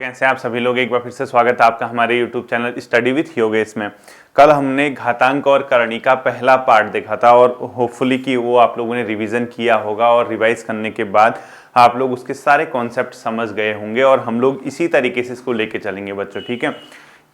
कैसे आप सभी लोग, एक बार फिर से स्वागत है आपका हमारे YouTube channel study with Yogesh में। कल हमने घातांक और करणी का पहला पार्ट देखा था और होपफुली कि वो आप लोगों ने रिवीजन किया होगा और रिवाइज करने के बाद आप लोग उसके सारे कॉन्सेप्ट समझ गए होंगे और हम लोग इसी तरीके से इसको लेके चलेंगे बच्चों। ठीक है,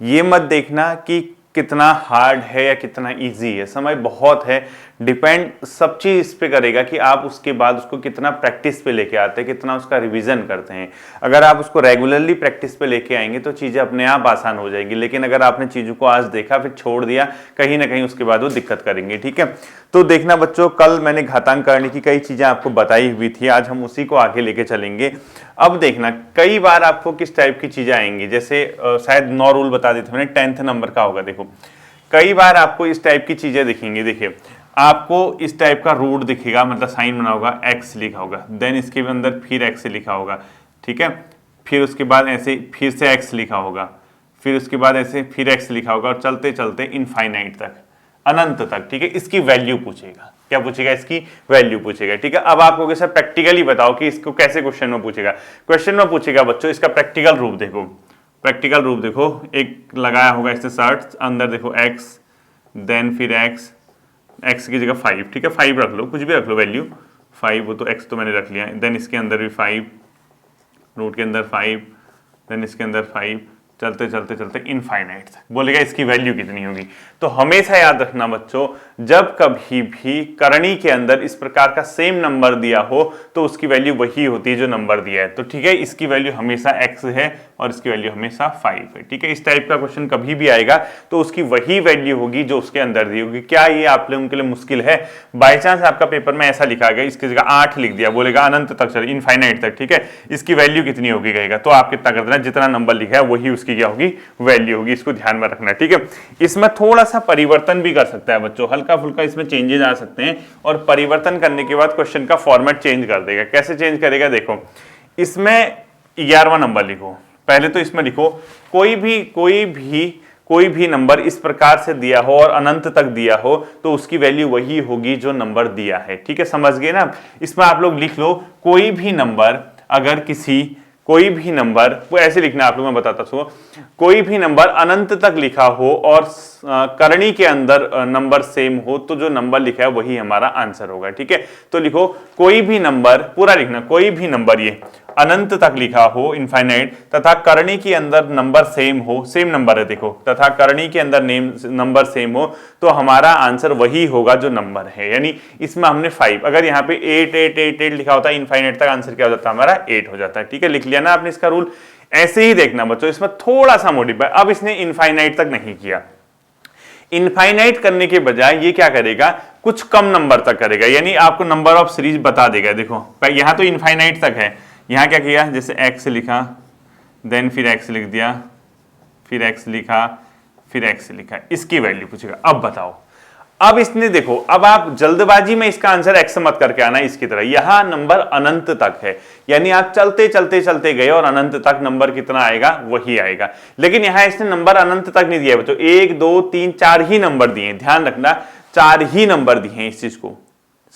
ये मत देखना कि कितना हार्ड है या कितना इजी है, समय बहुत है, डिपेंड सब चीज इस पे करेगा कि आप उसके बाद उसको कितना प्रैक्टिस पे लेके आते हैं, कितना उसका रिवीजन करते हैं। अगर आप उसको रेगुलरली प्रैक्टिस पे लेके आएंगे तो चीजें अपने आप आसान हो जाएंगी, लेकिन अगर आपने चीजों को आज देखा फिर छोड़ दिया, कहीं ना कहीं उसके बाद वो दिक्कत करेंगे। ठीक है, तो देखना बच्चों, कल मैंने घातांक करने की कई चीजें आपको बताई हुई थी, आज हम उसी को आगे लेके चलेंगे। अब देखना, कई बार आपको किस टाइप की चीजें आएंगी, जैसे शायद 9 रूल बता देते मैंने, 10th नंबर का होगा। देखो कई बार आपको इस टाइप की चीजें दिखेंगी। देखिए आपको इस टाइप का रूट दिखेगा, मतलब साइन बना होगा, एक्स लिखा होगा, देन इसके अंदर फिर एक्स लिखा होगा। ठीक है, फिर उसके बाद ऐसे फिर से एक्स लिखा होगा, फिर उसके बाद ऐसे फिर एक्स लिखा होगा और चलते चलते इनफाइनाइट तक, अनंत तक। ठीक है, इसकी वैल्यू पूछेगा। क्या पूछेगा? इसकी वैल्यू पूछेगा। ठीक है, अब आपको सर प्रैक्टिकली बताओ कि इसको कैसे क्वेश्चन में पूछेगा। क्वेश्चन में पूछेगा बच्चों इसका प्रैक्टिकल रूप देखो, प्रैक्टिकल रूप देखो, एक लगाया होगा इससे सर्च, अंदर देखो एक्स, देन फिर एक्स, एक्स की जगह 5। ठीक है, 5 रख लो, कुछ भी रख लो वैल्यू 5, वो तो एक्स तो मैंने रख लिया, देन इसके अंदर भी 5, रूट के अंदर 5, देन इसके अंदर 5, चलते चलते चलते इनफाइनाइट तक। बोलेगा इसकी वैल्यू कितनी होगी। तो हमेशा याद रखना बच्चों, जब कभी भी करणी के अंदर इस प्रकार का सेम नंबर दिया हो तो उसकी वैल्यू वही होती है जो नंबर दिया है। तो ठीक है, इसकी वैल्यू हमेशा x है और इसकी वैल्यू हमेशा 5 है। ठीक है, इस टाइप का क्वेश्चन कभी भी आएगा तो उसकी वही वैल्यू होगी जो उसके अंदर दी होगी। क्या ये आप लोगों के लिए मुश्किल है? बाई चांस आपका पेपर में ऐसा लिखा गया, इसकी जगह 8 लिख दिया, बोलेगा अनंत तक चले, इनफाइनाइट तक। ठीक है, इसकी वैल्यू कितनी होगी कहेगा, तो आप कितना कर देना, जितना नंबर लिखा है वही उसकी क्या होगी, वैल्यू होगी। इसको ध्यान में रखना। ठीक है, इसमें थोड़ा सा परिवर्तन भी कर सकता है बच्चों, हल्का फुल्का इसमें चेंजेस आ सकते हैं और परिवर्तन करने के बाद क्वेश्चन का फॉर्मेट चेंज कर देगा। कैसे चेंज करेगा? देखो, इसमें 11वां नंबर लिखो, पहले तो इसमें लिखो कोई भी नंबर इस प्रकार से दिया हो और अनंत तक दिया हो तो उसकी वैल्यू वही होगी जो नंबर दिया है। ठीक है, समझ गए ना। इसमें आप लोग लिख लो कोई भी नंबर, अगर कोई भी नंबर, वो ऐसे लिखना आप लोग, मैं बताता हूं, कोई भी नंबर अनंत तक लिखा हो और करणी के अंदर नंबर सेम हो तो जो नंबर लिखा है वही हमारा आंसर होगा। ठीक है, तो लिखो कोई भी नंबर, पूरा लिखना, कोई भी नंबर ये अनंत तक लिखा हो, इनफाइनाइट, तथा करणी के अंदर नंबर सेम हो, सेम नंबर है देखो, तथा करणी के अंदर नंबर सेम हो तो हमारा आंसर वही होगा जो नंबर है। यानी इसमें हमने 5, अगर यहाँ पे 8 8 8 8 लिखा होता है, इनफाइनाइट तक आंसर क्या हो जाता है हमारा, 8 हो जाता है। ठीक है, लिख लिया ना आपने इसका रूल। ऐसे ही देखना बच्चों, इसमें थोड़ा सा मॉडिफाई, अब इसने इनफाइनाइट तक नहीं किया, इनफाइनाइट करने के बजाय ये क्या करेगा, कुछ कम नंबर तक करेगा, यानी आपको नंबर ऑफ सीरीज बता देगा। देखो यहां तो इनफाइनाइट तक है, यहां क्या किया, जैसे x लिखा, देन फिर x लिख दिया, फिर x लिखा, फिर x लिखा, इसकी वैल्यू पूछेगा। अब बताओ, अब इसने देखो, अब आप जल्दबाजी में इसका आंसर x मत करके आना इसकी तरह, यहां नंबर अनंत तक है, यानी आप चलते चलते चलते गए और अनंत तक नंबर कितना आएगा वही आएगा। लेकिन यहां इसने नंबर अनंत तक नहीं दिया बच्चों, 1 2 3 4 ही नंबर दिए, ध्यान रखना 4 ही नंबर दिए हैं। इस चीज को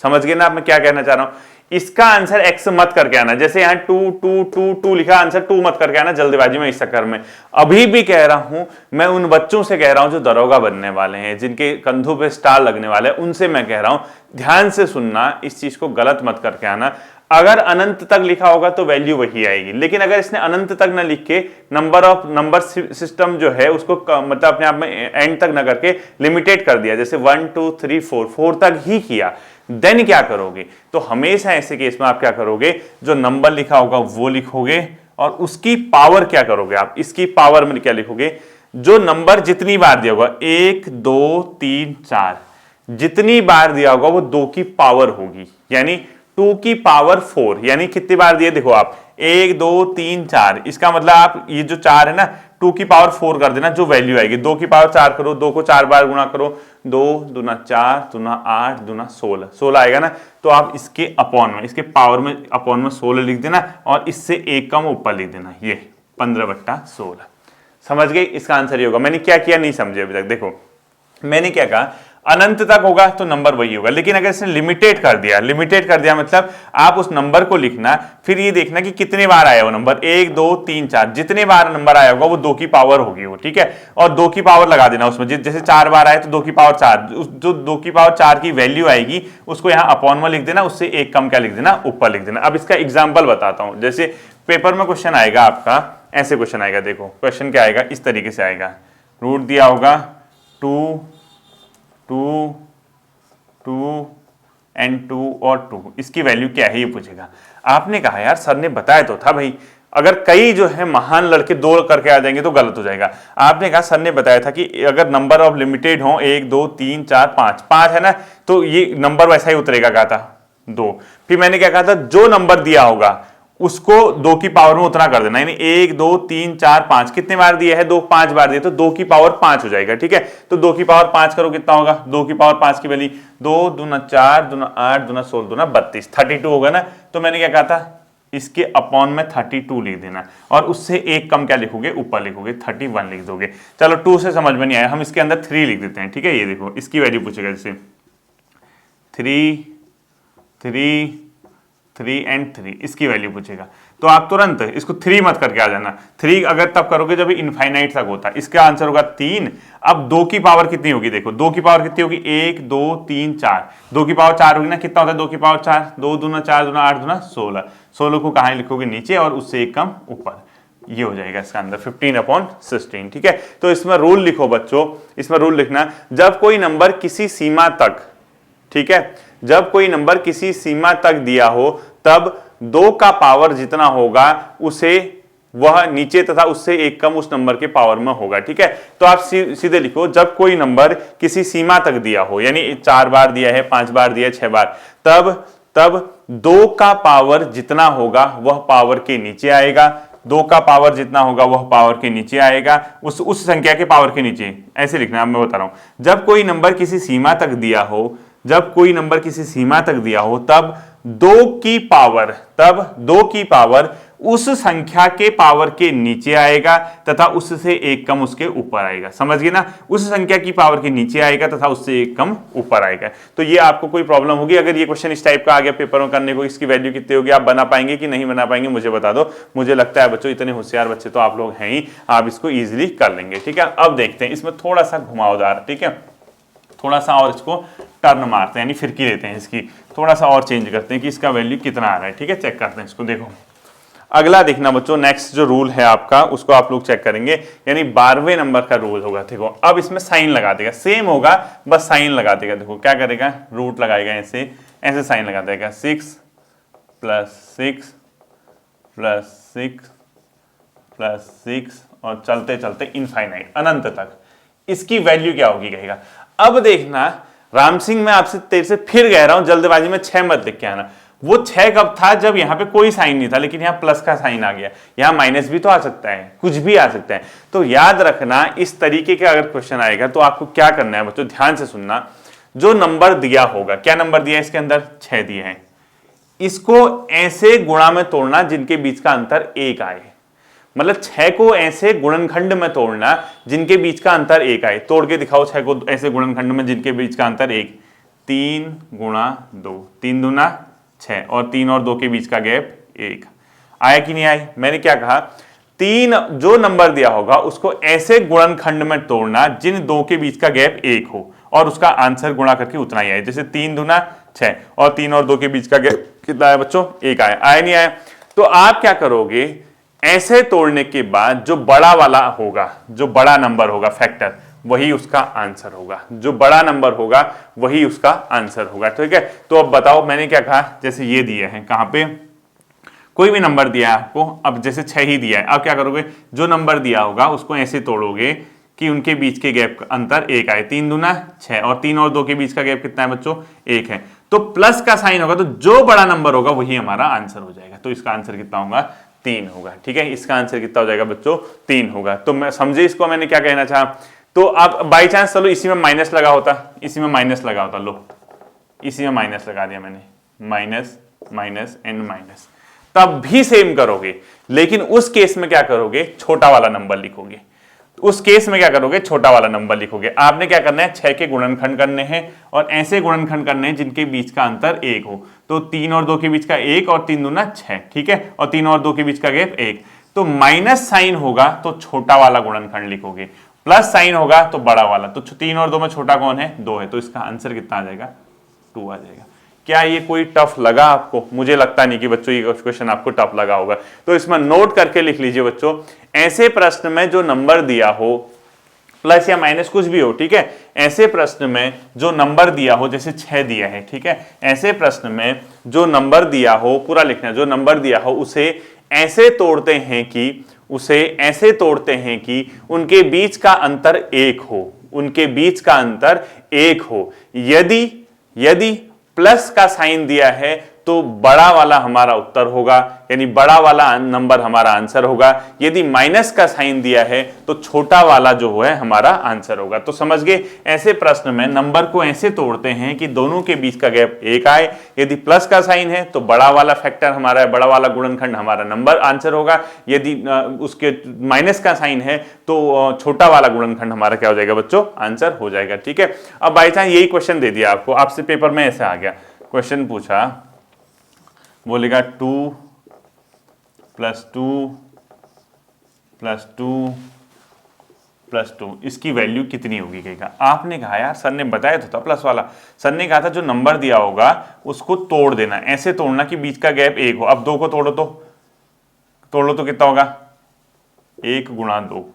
समझ गए ना आप मैं क्या कहना चाह रहा हूं। इसका आंसर x मत करके आना, जैसे यहां 2 2 2 2 लिखा, आंसर 2 मत करके आना जल्दबाजी में, इस चक्कर में। अभी भी कह रहा हूं, मैं उन बच्चों से कह रहा हूं जो दरोगा बनने वाले हैं, जिनके कंधों पे स्टार लगने वाले हैं, उनसे मैं कह रहा हूं ध्यान से सुनना, इस चीज को गलत मत करके आना। अगर अनंत तक लिखा होगा तो वैल्यू वही आएगी, लेकिन अगर इसने अनंत तक ना लिख के नंबर सिस्टम जो है उसको मतलब अपने आप में एंड तक ना करके लिमिटेड कर दिया, जैसे 1 2 3 4 तक ही किया, देन क्या करोगे, तो हमेशा ऐसे केस में आप क्या करोगे, जो नंबर लिखा होगा वो लिखोगे और उसकी पावर क्या करोगे, आप इसकी पावर में क्या लिखोगे, जो नंबर जितनी बार दिया होगा, 1 2 3 4, जितनी बार दिया होगा वो 2 की पावर होगी, यानी 2 की पावर 4, यानी कितनी बार दिए, देखो आप 1 2 3 4, इसका मतलब आप ये जो 4 है ना, 2 की पावर 4 कर देना, जो वैल्यू आएगी 2 की पावर 4 करो, 2 को 4 बार गुणा करो, 2 दूना 4 दूना 8 दूना 16, 16 आएगा ना, तो आप इसके अपॉन में, इसके पावर में अपॉन में 16 लिख देना और इससे एक कम ऊपर लिख देना, ये 15/16। समझ गए, इसका आंसर ये होगा। मैंने क्या किया नहीं समझे अभी तक। देखो मैंने क्या कहा, अनंत तक होगा तो नंबर वही होगा। लेकिन अगर इसने लिमिटेड कर दिया मतलब आप उस नंबर को लिखना, फिर ये देखना कि कितने बार आया वो नंबर, 1 2 3 4, जितने बार नंबर आया होगा वो 2 की पावर होगी वो, ठीक है। और 2 की पावर लगा देना उसमें, जैसे 4 बार आए तो 2 की पावर 4, जो 2 की पावर 4 की वैल्यू आएगी उसको यहाँ अपॉन में लिख देना, उससे एक कम क्या लिख देना, ऊपर लिख देना। अब इसका एग्जाम्पल बताता हूं, जैसे पेपर में क्वेश्चन आएगा आपका, ऐसे क्वेश्चन आएगा, देखो क्वेश्चन क्या आएगा, इस तरीके से आएगा, रूट दिया होगा 2 2 2 एंड 2 और 2, इसकी वैल्यू क्या है ये पूछेगा। आपने कहा यार सर ने बताया तो था भाई, अगर कई जो है महान लड़के 2 करके आ जाएंगे तो गलत हो जाएगा। आपने कहा सर ने बताया था कि अगर नंबर ऑफ लिमिटेड हो 1 2 3 4 5, 5 है ना, तो ये नंबर वैसा ही उतरेगा, कहा था 2। फिर मैंने क्या कहा था, जो नंबर दिया होगा उसको 2 की पावर में उतना कर देना, यानी 1 2 3 4 5, कितने बार दिया है, 2 5 बार दिया, तो 2 की पावर 5 हो जाएगा, ठीक है। तो 2 की पावर 5 करो, कितना होगा, 2 की पावर 5 की वैल्यू 2 दूना 4 दूना 8 दूना 16 दूना 32, 32 होगा ना। तो मैंने क्या कहा था, इसके अपॉन में 32 लिख देना, और उससे एक कम क्या लिखोगे, ऊपर लिखोगे, 31 लिख दोगे। चलो 2 से समझ में नहीं आया, हम इसके अंदर 3 लिख देते हैं, ठीक है। ये देखो इसकी वैल्यू पूछेगा, जैसे 3 3 3 एंड 3, इसकी वैल्यू पूछेगा, तो आप तुरंत इसको 3 मत करके आ जाना। 3 अगर तब करोगे जब इनफाइनाइट तक होता है। इसका आंसर होगा 3। अब 2 की पावर कितनी होगी, देखो 2 की पावर कितनी होगी, 1 2 3 4, 2 की पावर 4 होगी ना, कितना होता है 2 की पावर 4, 2 दूना 4 दूना 8 दूना 16, 16 को कहाँ लिखोगे, नीचे, और उससे एक कम ऊपर, ये हो जाएगा इसका अंदर 15/16, ठीक है। तो इसमें रूल लिखो बच्चों, इसमें रूल लिखना, जब कोई नंबर किसी सीमा तक, ठीक है, जब कोई नंबर किसी सीमा तक दिया हो तब 2 का पावर जितना होगा उसे वह नीचे तथा उससे एक कम उस नंबर के पावर में होगा, ठीक है। तो आप सीधे लिखो, जब कोई नंबर किसी सीमा तक दिया हो, यानी 4 बार दिया है, 5 बार दिया है, 6 बार, तब 2 का पावर जितना होगा वह पावर के नीचे आएगा, 2 का पावर जितना होगा वह पावर के नीचे आएगा, उस संख्या के पावर के नीचे, ऐसे लिखना है, मैं बता रहा हूं। जब कोई नंबर किसी सीमा तक दिया हो, जब कोई नंबर किसी सीमा तक दिया हो तब 2 की पावर उस संख्या के पावर के नीचे आएगा तथा उससे एक कम उसके ऊपर आएगा। समझ गए ना, उस संख्या की पावर के नीचे आएगा तथा उससे एक कम ऊपर आएगा। तो ये आपको कोई प्रॉब्लम होगी अगर ये क्वेश्चन इस टाइप का आ गया पेपर में करने को, इसकी वैल्यू कितनी होगी, आप बना पाएंगे कि नहीं बना पाएंगे, मुझे बता दो। मुझे लगता है बच्चों इतने होशियार बच्चे तो आप लोग हैं ही, आप इसको ईजिली कर लेंगे, ठीक है। अब देखते हैं इसमें थोड़ा सा घुमावदार, ठीक है, थोड़ा सा और इसको टर्न मारते हैं, यानी फिरकी देते हैं इसकी, थोड़ा सा और चेंज करते हैं कि इसका वैल्यू कितना आ रहा है, ठीक है। चेक करते हैं इसको, देखो अगला देखना बच्चों, नेक्स्ट जो रूल है आपका उसको आप लोग चेक करेंगे, यानी 12वें नंबर का रूल होगा। देखो अब इसमें साइन लगा देगा, सेम होगा बस साइन लगा देगा। देखो क्या करेगा, रूट लगाएगा, ऐसे साइन लगा देगा, 6 + 6 + 6 + 6 और चलते चलते इनफाइनाइट, अनंत तक। इसकी वैल्यू क्या होगी कहेगा। अब देखना राम सिंह, मैं आपसे तेरे से फिर कह रहा हूं जल्दबाजी में 6 मत लिख के आना। वो 6 कब था, जब यहां पे कोई साइन नहीं था, लेकिन यहां प्लस का साइन आ गया, यहां माइनस भी तो आ सकता है, कुछ भी आ सकता है। तो याद रखना इस तरीके का अगर क्वेश्चन आएगा तो आपको क्या करना है बच्चों, ध्यान से सुनना। जो नंबर दिया होगा, क्या नंबर दिया है इसके अंदर, 6 दिए हैं, इसको ऐसे गुणा में तोड़ना जिनके बीच का अंतर 1 आए, मतलब 6 को ऐसे गुणनखंड में तोड़ना जिनके बीच का अंतर 1 आए। तोड़ के दिखाओ 6 को ऐसे गुणनखंड में जिनके बीच का अंतर 1, 3 × 2, 3 दूना 6, और 3 और 2 के बीच का गैप 1 आया कि नहीं आया। मैंने क्या कहा, 3 जो नंबर दिया होगा उसको ऐसे गुणनखंड में तोड़ना जिन 2 के बीच का गैप 1 हो और उसका आंसर गुणा करके उतना ही आए। जैसे 3 दूना 6 और 3 और 2 के बीच का गैप कितना आया बच्चों, 1 आया। आया नहीं आया। तो आप क्या करोगे, ऐसे तोड़ने के बाद जो बड़ा वाला होगा, जो बड़ा नंबर होगा फैक्टर, वही उसका आंसर होगा, जो बड़ा नंबर होगा वही उसका आंसर होगा, ठीक है। तो अब बताओ मैंने क्या कहा, जैसे ये दिया है, कहां पे, कोई भी नंबर दिया है आपको, अब जैसे 6 ही दिया है, अब क्या करोगे, जो नंबर दिया होगा उसको ऐसे तोड़ोगे कि उनके बीच के गैप का अंतर 1 आए। 3 दूना 6 और 3 और 2 के बीच का गैप कितना है बच्चों, 1 है। तो प्लस का साइन होगा, तो जो बड़ा नंबर होगा वही हमारा आंसर हो जाएगा। तो इसका आंसर कितना होगा, 3 होगा, ठीक है। इसका आंसर कितना हो जाएगा बच्चों, 3 होगा। तो मैं समझे इसको मैंने क्या कहना चाहा। तो आप बाई चांस चलो इसी में माइनस लगा होता, इसी में माइनस लगा होता, लो इसी में माइनस लगा दिया मैंने, माइनस माइनस एंड माइनस, तब भी सेम करोगे, लेकिन उस केस में क्या करोगे, छोटा वाला नंबर लिखोगे। उस केस में क्या करोगे, छोटा वाला नंबर लिखोगे। आपने क्या करना है, 6 के गुणनखंड करने हैं और ऐसे गुणनखंड करने हैं जिनके बीच का अंतर 1 हो। तो 3 और 2 के बीच का 1 और 3 दूना 6, ठीक है, और 3 और 2 के बीच का गैप 1। तो माइनस साइन होगा तो छोटा वाला गुणनखंड लिखोगे, प्लस साइन होगा तो बड़ा वाला। तो 3 और 2 में छोटा कौन है, 2 है। तो इसका आंसर कितना आ जाएगा, 2 आ जाएगा। क्या ये कोई टफ लगा आपको? मुझे लगता नहीं कि बच्चों ये क्वेश्चन आपको टफ लगा होगा। तो इसमें नोट करके लिख लीजिए बच्चों, ऐसे प्रश्न में जो नंबर दिया हो, प्लस या माइनस कुछ भी हो, ठीक है, ऐसे प्रश्न में जो नंबर दिया हो, जैसे 6 दिया है, ठीक है, ऐसे प्रश्न में जो नंबर दिया हो, पूरा लिखना है, जो नंबर दिया हो उसे ऐसे तोड़ते हैं कि उनके बीच का अंतर 1 हो, उनके बीच का अंतर 1 हो। यदि प्लस का साइन दिया है तो बड़ा वाला हमारा उत्तर होगा, यानी बड़ा वाला नंबर हमारा आंसर होगा। यदि माइनस का साइन दिया है तो छोटा वाला जो है हमारा आंसर होगा। तो समझ गए, ऐसे प्रश्न में नंबर को ऐसे तोड़ते हैं कि दोनों के बीच का गैप 1 आए। यदि प्लस का साइन है तो बड़ा वाला फैक्टर हमारा, बड़ा वाला गुणनखंड हमारा नंबर आंसर होगा। यदि उसके माइनस का साइन है तो छोटा वाला गुणनखंड हमारा क्या हो जाएगा बच्चों, आंसर हो जाएगा, ठीक है। अब बाई चांस यही क्वेश्चन दे दिया आपको, आपसे पेपर में ऐसे आ गया, क्वेश्चन पूछा, बोलेगा 2 + 2 + 2 + 2 इसकी वैल्यू कितनी होगी कहेगा। आपने कहा यार सर ने बताया तो था प्लस वाला, सर ने कहा था जो नंबर दिया होगा उसको तोड़ देना, ऐसे तोड़ना कि बीच का गैप 1 हो। अब 2 को तोड़ो तो कितना होगा, 1 × 2,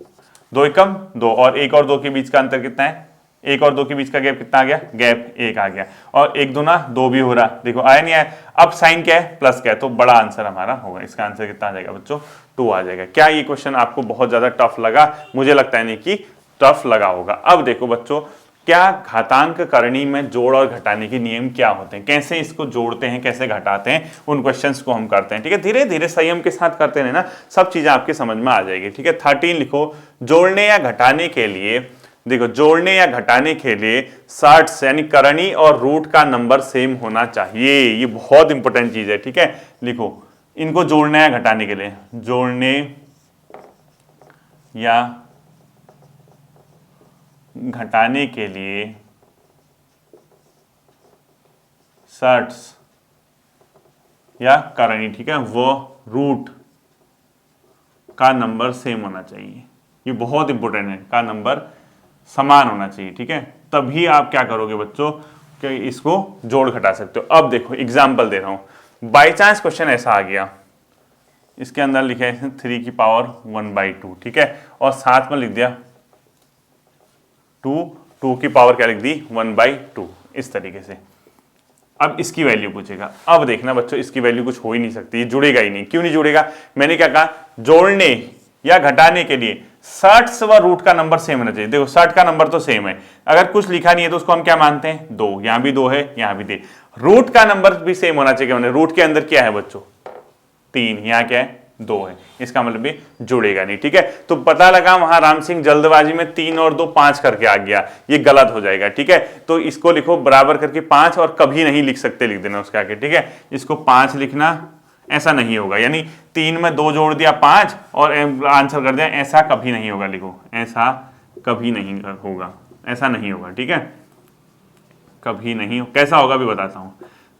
2 एकम 2, और 1 और 2 के बीच का अंतर कितना है, 1 और 2 के बीच का गैप कितना आ गया, गैप 1 आ गया, और 1 दूना 2 भी हो रहा, देखो आया नहीं आया। अब साइन क्या है, प्लस क्या है, तो बड़ा आंसर हमारा होगा। इसका आंसर कितना आ जाएगा बच्चों, 2 आ जाएगा। क्या ये क्वेश्चन आपको बहुत ज्यादा टफ लगा? मुझे लगता है नहीं कि टफ लगा होगा। अब देखो बच्चों, क्या घातांक करणी में जोड़ और घटाने के नियम क्या होते हैं, कैसे इसको जोड़ते हैं, कैसे घटाते हैं, उन क्वेश्चंस को हम करते हैं, ठीक है। धीरे धीरे संयम के साथ करते रहना, सब चीजें आपके समझ में आ जाएगी, ठीक है। 13 लिखो, जोड़ने या घटाने के लिए, देखो जोड़ने या घटाने के लिए 60 यानी करणी और रूट का नंबर सेम होना चाहिए। ये बहुत इंपॉर्टेंट चीज है, ठीक है। लिखो इनको जोड़ने या घटाने के लिए, जोड़ने या घटाने के लिए 60 या करणी, ठीक है, वो रूट का नंबर सेम होना चाहिए। ये बहुत इंपॉर्टेंट है, का नंबर समान होना चाहिए, ठीक है। तभी आप क्या करोगे बच्चों कि इसको जोड़ घटा सकते हो। अब देखो एग्जाम्पल दे रहा हूं, बाई चांस क्वेश्चन ऐसा आ गया, इसके अंदर लिखा है 3 की पावर 1/2, ठीक है, और साथ में लिख दिया 2 की पावर क्या लिख दी, 1/2, इस तरीके से। अब इसकी वैल्यू पूछेगा। अब देखना बच्चों, इसकी वैल्यू कुछ हो ही नहीं सकती, जुड़ेगा ही नहीं। क्यों नहीं जुड़ेगा, मैंने क्या कहा, जोड़ने या घटाने के लिए 60 व रूट का नंबर सेम होना चाहिए। देखो 60 का नंबर तो सेम है, अगर कुछ लिखा नहीं है तो उसको हम क्या मानते हैं, 2, यहां भी 2 है, यहां भी 2। रूट का नंबर भी सेम होना चाहिए, मैंने रूट के अंदर क्या है बच्चों, 3, यहां क्या है, 2 है, इसका मतलब भी जुड़ेगा नहीं, ठीक है। तो पता लगा वहां राम सिंह जल्दबाजी में 3 और 2 5 करके आ गया, ये गलत हो जाएगा, ठीक है। तो इसको लिखो बराबर करके 5, और कभी नहीं लिख सकते, लिख देना उसके आगे, ठीक है। इसको 5 लिखना, ऐसा नहीं होगा, यानी 3 में 2 जोड़ दिया 5 और आंसर कर दिया, ऐसा कभी नहीं होगा। लिखो ऐसा कभी नहीं होगा, ऐसा नहीं होगा, ठीक है, कभी नहीं। कैसा होगा भी बताता हूं।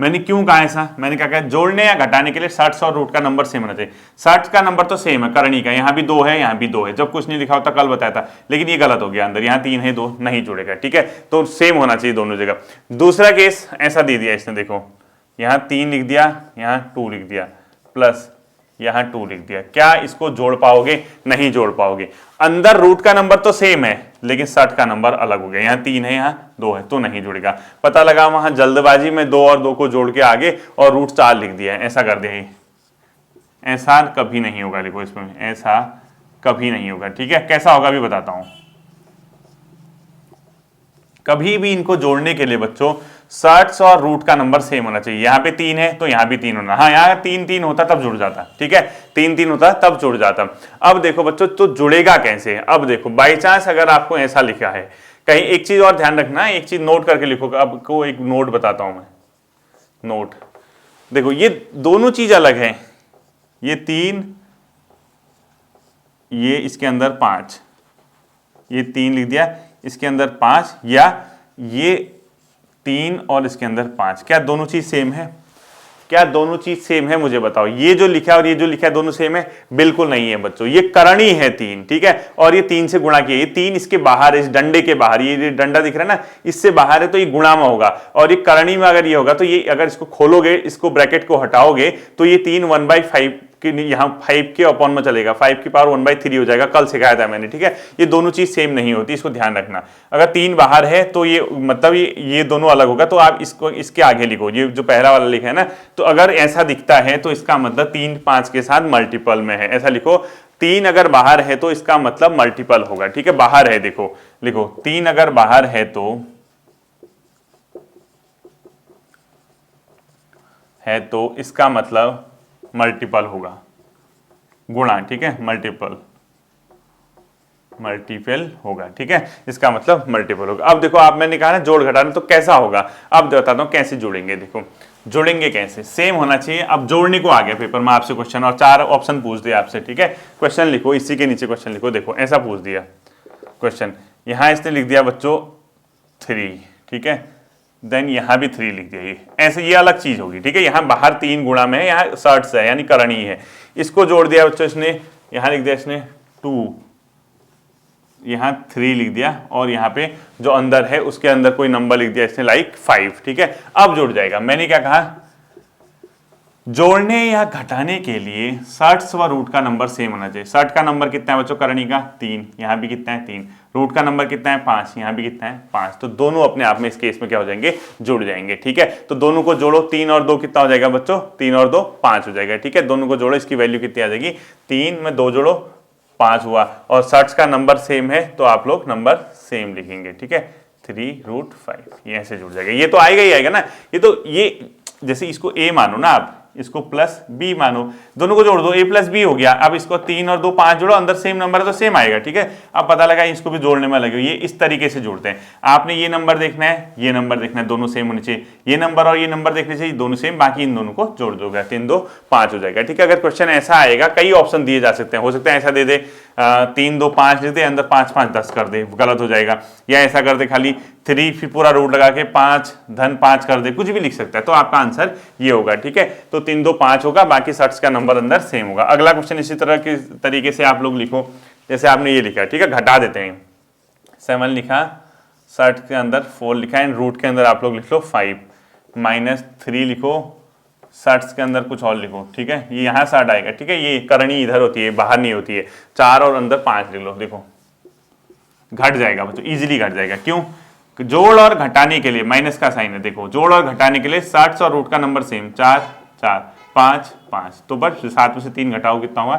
मैंने क्यों कहा ऐसा, मैंने क्या कहा, जोड़ने या घटाने के लिए 60 और रूट का नंबर सेम होना चाहिए। 60 का नंबर तो सेम है करणी का, यहाँ भी 2 है, यहाँ भी 2 है, जब कुछ नहीं लिखा होता कल बताया था, लेकिन ये गलत हो गया, अंदर यहाँ 3 है 2 नहीं जुड़ेगा, ठीक है। तो सेम होना चाहिए दोनों जगह। दूसरा केस ऐसा दे दिया इसने, देखो यहाँ 3 लिख दिया, यहाँ 2 लिख दिया, प्लस यहाँ 2 लिख दिया। क्या इसको जोड़ पाओगे, नहीं जोड़ पाओगे। अंदर रूट का नंबर तो सेम है लेकिन 60 का नंबर अलग हो गया, यहाँ 3 है यहाँ 2 है, तो नहीं जुड़ेगा। पता लगा वहां जल्दबाजी में 2 और 2 को जोड़ के आगे और रूट 4 लिख दिया, ऐसा कर दिया, ऐसा कभी नहीं होगा। लिखो इसमें ऐसा कभी नहीं होगा, ठीक है। कैसा होगा भी बताता हूं। कभी भी इनको जोड़ने के लिए बच्चों 60 और रूट का नंबर सेम होना चाहिए। यहाँ पे 3 है तो यहाँ भी 3 होना, हाँ यहाँ 3 होता तब जुड़ जाता, ठीक है, 3 होता तब जुड़ जाता। अब देखो बच्चों, तो जुड़ेगा कैसे। अब देखो बाई चांस अगर आपको ऐसा लिखा है, कहीं एक चीज और ध्यान रखना, एक चीज नोट करके लिखो। अब को एक नोट बताता हूं मैं, नोट देखो, ये दोनों चीज अलग है, ये 3, ये इसके अंदर 5, ये 3 लिख दिया, इसके अंदर 5, या ये 3 और इसके अंदर 5, क्या दोनों चीज सेम है? क्या दोनों चीज सेम है? मुझे बताओ। ये जो लिखा है और ये जो लिखा है दोनों सेम है? बिल्कुल नहीं है बच्चों, ये करणी है 3, ठीक है, और ये 3 से गुणा किया, ये 3 इसके बाहर है, इस डंडे के बाहर, ये डंडा दिख रहा है ना, इससे बाहर है, तो ये गुणा में होगा, और ये करणी में अगर ये होगा तो ये अगर इसको खोलोगे, इसको ब्रैकेट को हटाओगे तो ये 3 1/5 कि यहाँ 5 के अपॉन में चलेगा, 5 की पावर 1/3 हो जाएगा, कल सिखाया था मैंने, ठीक है। ये दोनों चीज सेम नहीं होती, इसको ध्यान रखना। अगर 3 बाहर है तो ये मतलब ये दोनों अलग होगा, तो आप इसको इसके आगे लिखो, ये जो पहला वाला लिखा है ना, तो अगर ऐसा दिखता है तो इसका मतलब 3 5 के साथ मल्टीपल में है, ऐसा लिखो। 3 अगर बाहर है तो इसका मतलब मल्टीपल होगा, ठीक है, बाहर है, देखो लिखो 3 अगर बाहर है तो इसका मतलब मल्टीपल होगा, गुणा, ठीक है, मल्टीपल होगा, ठीक है, इसका मतलब मल्टीपल होगा। अब देखो, आप मैंने कहा ना जोड़ घटाना, तो कैसा होगा, अब बताता हूं कैसे जोड़ेंगे। देखो जोड़ेंगे कैसे, सेम होना चाहिए। अब जोड़ने को आ गया पेपर में आपसे क्वेश्चन, और 4 ऑप्शन पूछ दिया आपसे, ठीक है। क्वेश्चन लिखो, इसी के नीचे क्वेश्चन लिखो, देखो ऐसा पूछ दिया क्वेश्चन, यहां इसने लिख दिया बच्चों 3, ठीक है, देन यहां भी 3 लिख दिया, ये ऐसे, ये अलग चीज होगी, ठीक है। यहां बाहर 3 गुणा में है, यहाँ सर्ट्स है यानी करणी है, इसको जोड़ दिया बच्चों इसने, यहां लिख दिया इसने 2, यहां 3 लिख दिया, और यहां पे जो अंदर है उसके अंदर कोई नंबर लिख दिया इसने, लाइक 5, ठीक है। अब जुड़ जाएगा। मैंने क्या कहा, जोड़ने या घटाने के लिए सर्ट्स व रूट का नंबर सेम होना चाहिए। सर्ट का नंबर कितना है बच्चों, करणी का 3, यहां भी कितना है 3, रूट का नंबर कितना है 5, यहां भी कितना है 5, तो दोनों अपने आप में इस केस में क्या हो जाएंगे, जुड़ जाएंगे, ठीक है। तो दोनों को जोड़ो, 3 और 2 कितना हो जाएगा बच्चों, 3 और 2 5 हो जाएगा, ठीक है। दोनों को जोड़ो, इसकी वैल्यू कितनी आ जाएगी, 3 में 2 जोड़ो 5 हुआ, और सर्ट्स का नंबर सेम है तो आप लोग नंबर सेम लिखेंगे, ठीक है, 3√5, ये ऐसे जुड़ जाएगा। ये तो आएगा ही आएगा ना, ये जैसे इसको a मानो ना आप, इसको प्लस b मानो, दोनों को जोड़ दो, a प्लस b हो गया। अब इसको 3 और 2 5 जोड़ो, अंदर सेम नंबर है तो सेम आएगा, ठीक है। अब पता लगा इसको भी जोड़ने में लगे, ये इस तरीके से जोड़ते हैं। आपने ये नंबर देखना है, ये नंबर देखना है, दोनों सेम होने चाहिए, ये नंबर और ये नंबर देखने चाहिए, दोनों सेम, बाकी इन दोनों को जोड़ दोगे, 3 2 5 हो जाएगा, ठीक है। अगर क्वेश्चन ऐसा आएगा, कई ऑप्शन दिए जा सकते हैं, हो सकता है ऐसा दे दे 3 2 5 दे दे, अंदर 5 5 10 कर दे, गलत हो जाएगा, या ऐसा कर दे खाली 3 फिर पूरा रूट लगा के 5 धन 5 कर दे, कुछ भी लिख सकता है, तो आपका आंसर ये होगा, ठीक है। तो 3 2 5 होगा, बाकी सर्ट्स का नंबर अंदर सेम होगा। अगला क्वेश्चन इसी तरह के तरीके से आप लोग लिखो, जैसे आपने ये लिखा, ठीक है, घटा देते हैं, 7 लिखा, सर्ट के अंदर 4 लिखा है, रूट के अंदर आप लोग लिख लो 5, -3 लिखो, सर्ट्स के अंदर कुछ और लिखो, ठीक है, ये यहाँ सर्ट आएगा, ठीक है, ये करणी इधर होती है, बाहर नहीं होती है, 4 और अंदर 5 लिख लो, देखो घट जाएगा बच्चों, इजीली घट जाएगा। क्यों, जोड़ और घटाने के लिए माइनस का साइन है, देखो जोड़ और घटाने के लिए सर्ट्स और रूट का नंबर सेम, 4 4 5 5, तो बस 7 में से 3 घटाओ कितना हुआ,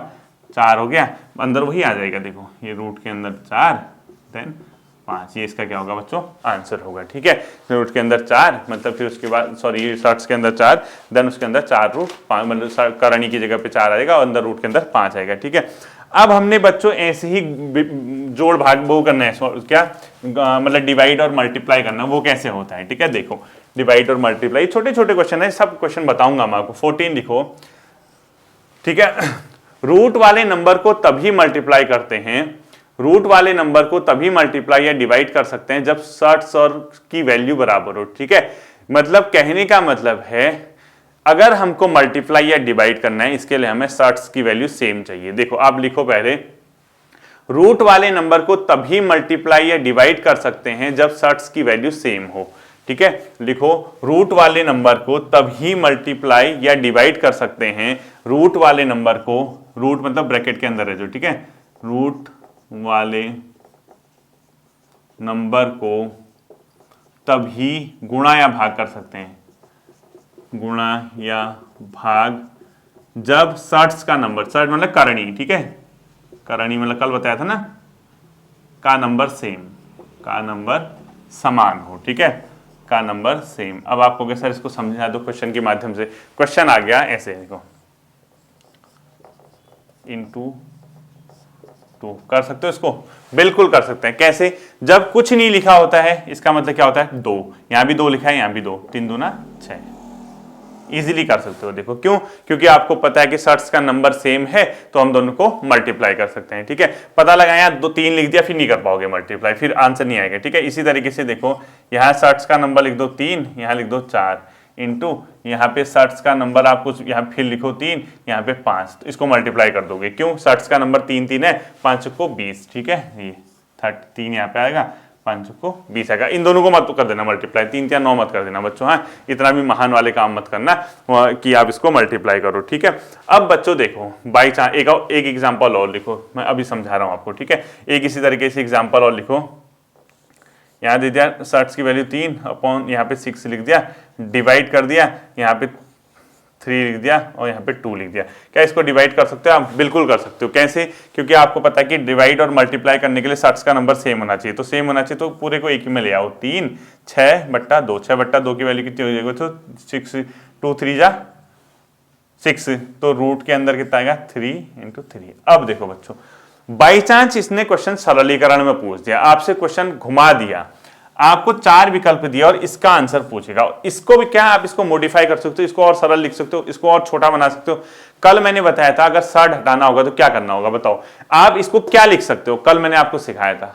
4 हो गया, अंदर वही आ जाएगा, देखो ये रूट के अंदर 4 देन 5, ये इसका क्या होगा बच्चों, आंसर होगा, ठीक है। रूट के अंदर 4 मतलब फिर उसके बाद सॉरी सर्ट्स के अंदर 4 देन उसके अंदर 4 रूट 5, मतलब करणी की जगह पे 4 आएगा और अंदर रूट के अंदर 5 आएगा, ठीक है। अब हमने बच्चों ऐसे ही जोड़ भाग वो करना है, क्या मतलब डिवाइड और मल्टीप्लाई करना, वो कैसे होता है, ठीक है। देखो डिवाइड और मल्टीप्लाई छोटे छोटे क्वेश्चन है, सब क्वेश्चन बताऊंगा मैं आपको। 14 लिखो, ठीक है, रूट वाले नंबर को तभी मल्टीप्लाई करते हैं, रूट वाले नंबर को तभी मल्टीप्लाई या डिवाइड कर सकते हैं जब सर्ट्स और की वैल्यू बराबर हो, ठीक है। मतलब कहने का मतलब है अगर हमको मल्टीप्लाई या डिवाइड करना है, इसके लिए हमें सर्ट्स की वैल्यू सेम चाहिए। देखो आप लिखो पहले, रूट वाले नंबर को तभी मल्टीप्लाई या डिवाइड कर सकते हैं जब सर्ट्स की वैल्यू सेम हो, ठीक है। लिखो रूट वाले नंबर को तभी मल्टीप्लाई या डिवाइड कर सकते हैं, रूट वाले नंबर को, रूट मतलब ब्रैकेट के अंदर है जो, ठीक है, रूट वाले नंबर को तभी गुणा या भाग कर सकते हैं, गुणा या भाग जब सर्ट्स का नंबर, सर्ट मतलब करणी, ठीक है, करणी मतलब कल बताया था ना, का नंबर सेम, का नंबर समान हो, ठीक है, का नंबर सेम। अब आपको क्या सर इसको समझा दो क्वेश्चन के माध्यम से, क्वेश्चन आ गया ऐसे, देखो इनटू 2 कर सकते हो इसको, बिल्कुल कर सकते हैं। कैसे, जब कुछ नहीं लिखा होता है इसका मतलब क्या होता है 2, यहां भी 2 लिखा है, यहां भी 2, 3 दूना 6, इजीली कर सकते हो। देखो क्यों, क्योंकि आपको पता है कि शर्ट्स का नंबर सेम है तो हम दोनों को मल्टीप्लाई कर सकते हैं। ठीक है, पता लगाया, 2 3 लिख दिया, फिर नहीं कर पाओगे मल्टीप्लाई, फिर आंसर नहीं आएगा। ठीक है, इसी तरीके से देखो यहाँ शर्ट्स का नंबर लिख दो 3, यहाँ लिख दो 4 इंटू यहाँ पे शर्ट्स का नंबर आप कुछ यहाँ फिर लिखो 3, यहाँ पे 5, तो इसको मल्टीप्लाई कर दोगे। क्यों, शर्ट्स का नंबर 3 3 है, 5 को 20। ठीक है, ये 3 यहाँ पे आएगा, 5 को 20 आएगा। इन दोनों को मत कर देना मल्टीप्लाई, 3 3 9 मत कर देना बच्चों। हाँ, इतना भी महान वाले काम मत करना कि आप इसको मल्टीप्लाई करो। ठीक है, अब बच्चों देखो बाई चांस एक एग्जाम्पल और लिखो, मैं अभी समझा रहा हूँ आपको। ठीक है, एक इसी तरीके से एग्जाम्पल और लिखो। यहाँ दे दिया शर्ट्स की वैल्यू 3 अपॉन यहाँ पे 6 लिख दिया, डिवाइड कर दिया, यहाँ पे 3 लिख दिया और यहाँ पे 2 लिख दिया। क्या इसको डिवाइड कर सकते हो आप? बिल्कुल कर सकते हो। कैसे? क्योंकि आपको पता है कि डिवाइड और मल्टीप्लाई करने के लिए शर्ट्स का नंबर सेम होना चाहिए, तो सेम होना चाहिए, तो पूरे को एक ही में ले आओ। 3 6/2, 6/2 की वैल्यू कितनी हो जाएगी? तो 6 2 3 जा 6, तो रूट के अंदर कितना आएगा? 3 × 3। अब देखो बच्चों, बाई चांस इसने क्वेश्चन सरलीकरण में पूछ दिया, आपसे क्वेश्चन घुमा दिया, आपको 4 विकल्प दिया और इसका आंसर पूछेगा। इसको भी क्या आप इसको मॉडिफाई कर सकते हो, इसको और सरल लिख सकते हो, इसको और छोटा बना सकते हो। कल मैंने बताया था अगर शर्ट हटाना होगा तो क्या करना होगा, बताओ आप इसको क्या लिख सकते हो? कल मैंने आपको सिखाया था,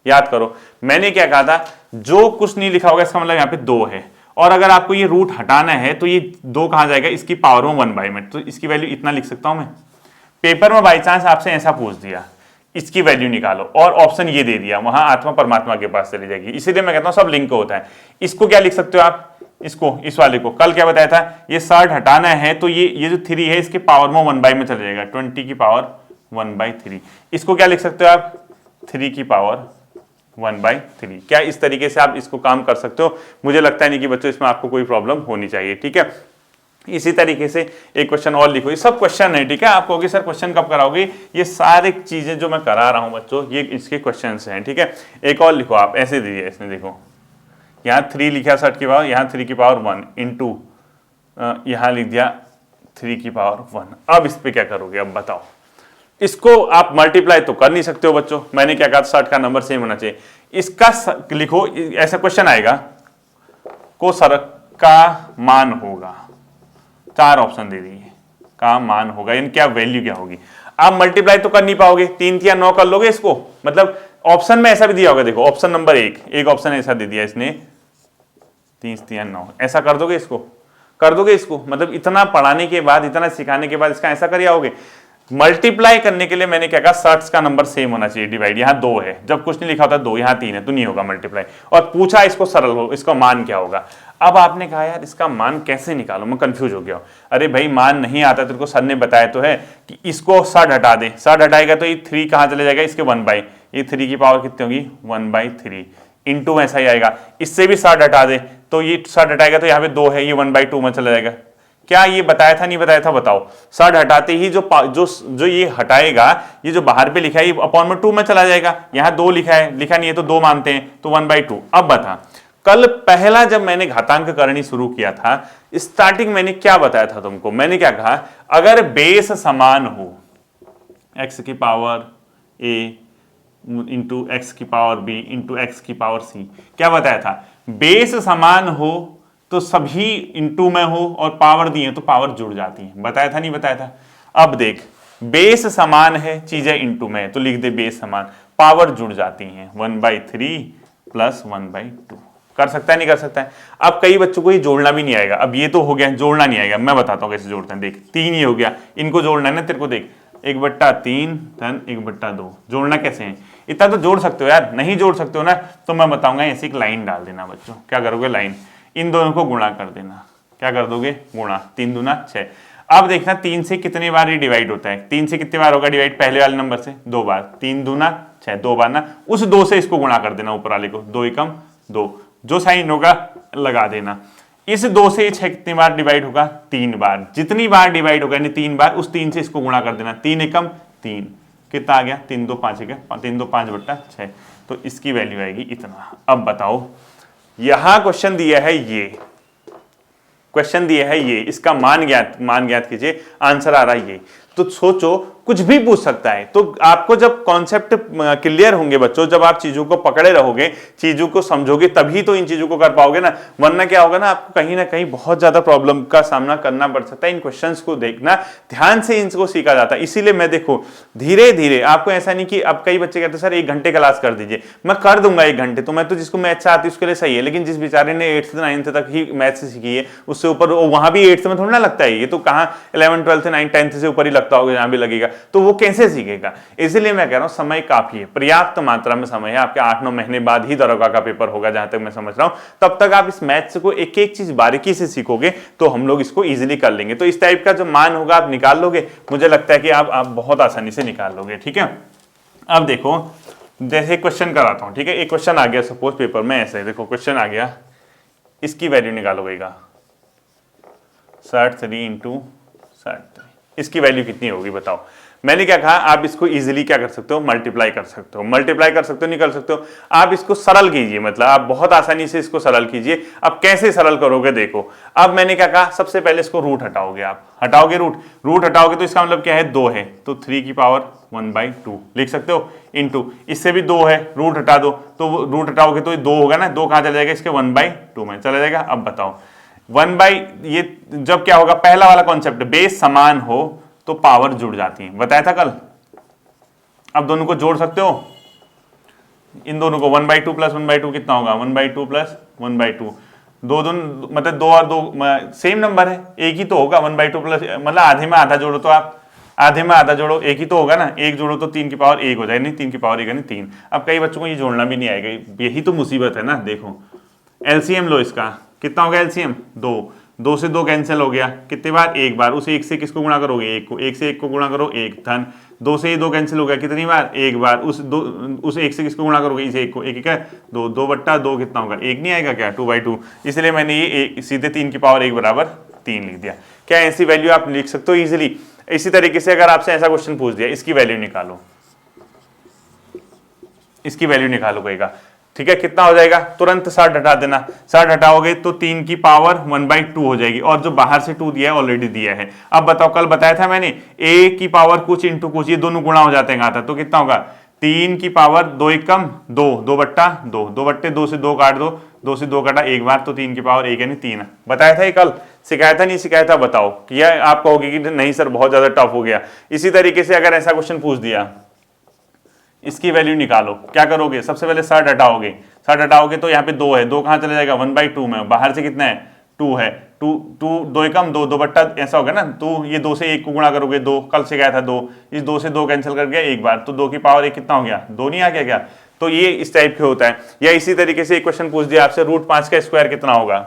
याद करो। मैंने क्या कहा था, जो कुछ नहीं लिखा होगा इसका मतलब यहाँ पे 2 है, और अगर आपको ये रूट हटाना है तो ये 2 कहां जाएगा? इसकी पावर में 1/, में तो इसकी वैल्यू इतना लिख सकता हूं मैं। पेपर में बाई चांस आपसे ऐसा पूछ दिया, इसकी वैल्यू निकालो, और ऑप्शन ये दे दिया, वहां आत्मा परमात्मा के पास चली जाएगी। इसीलिए मैं कहता हूं सब लिंक होता है। इसको क्या लिख सकते हो आप? इसको, इस वाले को कल क्या बताया था, ये 60 हटाना है तो ये जो 3 है इसके पावर में 1/, में चला जाएगा, 20 की पावर 1/3। इसको क्या लिख सकते हो आप? 3 की पावर 1/3। क्या इस तरीके से आप इसको काम कर सकते हो? मुझे लगता है नहीं कि बच्चों इसमें आपको कोई प्रॉब्लम होनी चाहिए। ठीक है, इसी तरीके से एक क्वेश्चन और लिखो। ये सब क्वेश्चन है। ठीक है, आप कहोगे सर क्वेश्चन कब कराओगे? ये सारे चीजें जो मैं करा रहा हूं बच्चों, ये इसके क्वेश्चंस हैं। ठीक है, एक और लिखो आप, ऐसे दीजिए, इसने देखो यहाँ 3 लिखा 60 की पावर, यहाँ 3 की पावर 1 इंटू यहाँ लिख दिया 3 की पावर 1। अब इस पे क्या करोगे? अब बताओ। इसको आप मल्टीप्लाई तो कर नहीं सकते हो बच्चों, मैंने क्या कहा, 60 का नंबर सेम होना चाहिए। इसका लिखो, ऐसा क्वेश्चन आएगा, को सर का मान होगा, 4 ऑप्शन दे दिए, का मान होगा, यानी क्या वैल्यू क्या होगी। आप मल्टीप्लाई तो कर नहीं पाओगे, 3 3 9 कर लोगे इसको, मतलब ऑप्शन में ऐसा भी दिया होगा। देखो ऑप्शन नंबर 1, एक ऑप्शन ऐसा दे दिया इसने, 3 3 9, ऐसा कर दोगे इसको? कर दोगे इसको? मतलब इतना पढ़ाने के बाद, इतना सिखाने के बाद इसका ऐसा कर आओगे? मल्टीप्लाई करने के लिए मैंने क्या कहा, शर्ट्स का नंबर सेम होना चाहिए, डिवाइड यहाँ 2 है, जब कुछ नहीं लिखा होता 2, यहाँ 3 है, तो नहीं होगा मल्टीप्लाई। और पूछा इसको सरल हो, इसका मान क्या होगा। अब आपने कहा यार इसका मान कैसे निकालो, मैं कंफ्यूज हो गया हूं। अरे भाई मान नहीं आता, तेरे को सर ने बताया तो है कि इसको 60 हटा दे, 60 हटाएगा तो ये 3 कहां चले जाएगा? इसके 1/, ये 3 की पावर कितनी होगी? 1/3 इंटू ऐसा ही आएगा। इससे भी 60 हटा दे तो ये 60 हटाएगा तो यहाँ पे 2 है, ये 1/2 में चला जाएगा। क्या ये बताया था, नहीं बताया था? बताओ। 60 हटाते ही जो ये हटाएगा, ये जो बाहर पे लिखा है ये अपॉन में 2 में चला जाएगा। यहाँ 2 लिखा है, लिखा नहीं है तो 2 मानते हैं, तो 1/2। अब बता, कल पहला जब मैंने घातांक करनी शुरू किया था, स्टार्टिंग मैंने क्या बताया था तुमको? मैंने क्या कहा, अगर बेस समान हो, x की पावर a इंटू एक्स की पावर b इंटू एक्स की पावर c, क्या बताया था? बेस समान हो तो सभी इंटू में हो, और पावर दी है तो पावर जुड़ जाती है। बताया था नहीं बताया था? अब देख, बेस समान है, चीजें इंटू में, तो लिख दे बेस समान, पावर जुड़ जाती हैं, 1/3 प्लस 1/2। कर सकता है नहीं कर सकता है? अब कई बच्चों को ये जोड़ना भी नहीं आएगा। अब ये तो हो गया, जोड़ना नहीं आएगा, मैं बताता हूँ कैसे जोड़ते हैं। देख 3 ही हो गया, इनको जोड़ना है ना तेरे को। देख 1/3 धन 1/2, जोड़ना कैसे है? इतना तो जोड़ सकते हो यार, नहीं जोड़ सकते हो ना तो मैं बताऊंगा, ऐसी एक लाइन डाल देना बच्चों। क्या करोगे? लाइन, इन दोनों को गुणा कर देना। क्या कर दोगे? गुणा, 3 दूना 6। अब देखना 3 से कितने बार ये डिवाइड होता है, 3 से कितने बार होगा डिवाइड? पहले वाले नंबर से 2 बार, 3 दूना 6, 2 बार ना, उस 2 से इसको गुणा कर देना ऊपर वाले को, 2 एकम 2, जो साइन होगा लगा देना। इस 2 से 6 कितनी बार डिवाइड होगा? 3 बार। जितनी बार डिवाइड होगा यानी 3 बार, उस 3 से इसको गुणा कर देना, 3 एकम 3, कितना आ गया? 3 2 5 3 2 5/6, तो इसकी वैल्यू आएगी इतना। अब बताओ, यहां क्वेश्चन दिया है ये, क्वेश्चन दिया है ये, इसका मान ज्ञात कीजिए, आंसर आ रहा है ये। तो सोचो कुछ भी पूछ सकता है। तो आपको जब कॉन्सेप्ट क्लियर होंगे बच्चों, जब आप चीजों को पकड़े रहोगे, चीजों को समझोगे, तभी तो इन चीजों को कर पाओगे ना। वरना क्या होगा ना, आपको कहीं ना कहीं बहुत ज्यादा प्रॉब्लम का सामना करना पड़ सकता है। इन क्वेश्चंस को देखना ध्यान से, इनको सीखा जाता है। इसीलिए मैं देखो धीरे धीरे, आपको ऐसा नहीं कि अब कई बच्चे कहते हैं सर 1 घंटे क्लास कर दीजिए, मैं कर दूंगा 1 घंटे, तो मैं तो जिसको मैथ्स आती है उसके लिए सही है, लेकिन जिस बेचारे ने 8th से 9th तक ही मैथ्स सीखी है, उससे ऊपर वहां भी 8th में थोड़ा ना लगता है, ये तो कहां 11th 12th 9th 10th से ऊपर ही लगता होगा, जहां भी लगेगा, तो वो कैसे सीखेगा। इसलिए मैं कह रहा हूं समय काफी है, पर्याप्त मात्रा में समय है। आपके 8-9 महीने बाद ही दरोगा का पेपर होगा, जहां तक मैं समझ रहा हूं। तब तक आप इस मैथ्स को एक एक चीज बारीकी से सीखोगे तो हम लोग इसको इजीली कर लेंगे। तो इस टाइप का जो मान होगा आप निकाल लोगे, मुझे लगता है कि आप बहुत आसानी से निकाल लोगे। ठीक है, अब देखो जैसे क्वेश्चन कराता हूं। ठीक है, एक क्वेश्चन आ गया सपोज पेपर में, ऐसे देखो क्वेश्चन आ गया, इसकी वैल्यू निकालोगेगा 63 इंटू 63, इसकी वैल्यू कितनी होगी बताओ। मैंने क्या कहा, आप इसको इजीली क्या कर सकते हो, मल्टीप्लाई कर सकते हो। मल्टीप्लाई कर सकते हो, नहीं कर सकते हो, आप इसको सरल कीजिए, मतलब आप बहुत आसानी से इसको सरल कीजिए। अब कैसे सरल करोगे देखो, अब मैंने क्या कहा, सबसे पहले इसको रूट हटाओगे, आप हटाओगे रूट हटाओगे तो इसका मतलब क्या है, 2 है, तो 3 की पावर 1/2 लिख सकते हो, इंटू इससे भी 2 है, रूट हटा दो, तो रूट हटाओगे तो 2 होगा ना, 2 कहां चला जाएगा, इसके 1/2 में चला जाएगा। अब बताओ 1 ये जब क्या होगा, पहला वाला कॉन्सेप्ट, बेस समान हो तो पावर जुड़ जाती है, बताया था कल। अब दोनों को जोड़ सकते हो, इन दोनों को 1/2 प्लस 1/2 कितना होगा, 1/2 प्लस 1/2, दो मतलब 2 और 2 सेम नंबर है, एक ही तो होगा। 1/2 प्लस मतलब आधे में आधा जोड़ो, तो आप आधे में आधा जोड़ो, एक ही तो होगा ना, एक जोड़ो तो 3 की पावर 1 हो जाएगा, नहीं 3 की पावर 1 है, नहीं 3। अब कई बच्चों को ये जोड़ना भी नहीं आएगा, यही तो मुसीबत है ना। देखो एलसीएम लो, इसका कितना होगा एलसीएम, 2 से 2 कैंसिल हो गया, कितने बार, 1 बार। उस 1 से किसको गुणा करोगे, 1 को, 1 से 1 को गुणा करो, 1 धन, 2 से ये 2 कैंसिल हो गया, कितनी बार, 1 बार। उस 1 से किसको गुणा करोगे, इस 1 को, 1 है 2, 2/2 कितना होगा, 1 नहीं आएगा क्या, 2/2। इसलिए मैंने ये सीधे 3 की पावर 1 बराबर 3 लिख दिया। क्या ऐसी वैल्यू आप लिख सकते हो इजिली। इसी तरीके से अगर आपसे ऐसा क्वेश्चन पूछ दिया, इसकी वैल्यू निकालो, इसकी वैल्यू निकालोगेगा, ठीक है, कितना हो जाएगा, तुरंत 60 हटा देना, 60 हटाओगे तो 3 की पावर 1/2 हो जाएगी, और जो बाहर से 2 दिया है ऑलरेडी दिया है। अब बताओ, कल बताया था मैंने a की पावर कुछ इंटू कुछ, ये दोनों गुणा हो जाते हैं आता, तो कितना होगा, 3 की पावर 2 1 कम 2, 2/2, 2/2 से 2 काट दो, 2 से 2 काटा 1 बार, तो 3 की पावर 1 यानी 3। बताया था ये कल, सिखाया था नहीं सिखाया था, बताओ। किया आप कहोगे कि नहीं सर बहुत ज्यादा टफ हो गया। इसी तरीके से अगर ऐसा क्वेश्चन पूछ दिया, इसकी वैल्यू निकालो, क्या करोगे, सबसे पहले 60 हटाओगे, 60 हटाओगे तो यहाँ पे 2 है, 2 कहाँ चला जाएगा, 1/2 में, बाहर से कितना है, 2 है, 2 कम 2, 2/2 ऐसा होगा ना, तो ये 2 से 1 को गुणा करोगे, 2 कल से गया था 2, इस 2 से 2 कैंसिल कर गया 1 बार, तो 2 की पावर 1 कितना हो गया, 2 नहीं आ गया क्या। तो ये इस टाइप के होता है। या इसी तरीके से एक क्वेश्चन पूछ दिया आपसे, √5 का स्क्वायर कितना होगा,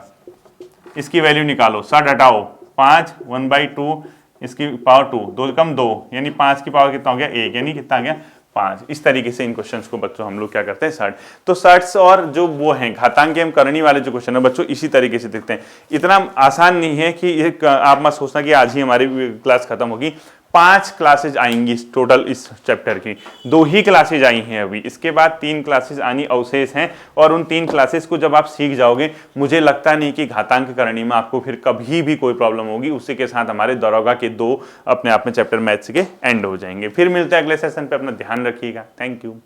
इसकी वैल्यू निकालो, 60 हटाओ, 5, 1/2, इसकी पावर 2, 2 कम 2 यानी 5 की पावर कितना हो गया, 1 यानी कितना आ गया, 5। इस तरीके से इन क्वेश्चंस को बच्चों हम लोग क्या करते हैं, 60। तो 60 और जो वो हैं घातांक एवं करनी वाले जो क्वेश्चन है बच्चों, इसी तरीके से दिखते हैं। इतना आसान नहीं है कि आप मत सोचना कि आज ही हमारी क्लास खत्म होगी। 5 क्लासेज आएंगी टोटल इस चैप्टर की, 2 ही क्लासेज आई हैं अभी, इसके बाद 3 क्लासेज आनी अवशेष हैं। और उन 3 क्लासेस को जब आप सीख जाओगे, मुझे लगता नहीं कि घातांक करणी में आपको फिर कभी भी कोई प्रॉब्लम होगी। उसी के साथ हमारे दरोगा के 2 अपने आप में चैप्टर मैथ्स के एंड हो जाएंगे। फिर मिलते हैं अगले सेशन पे, अपना ध्यान रखिएगा। Thank you.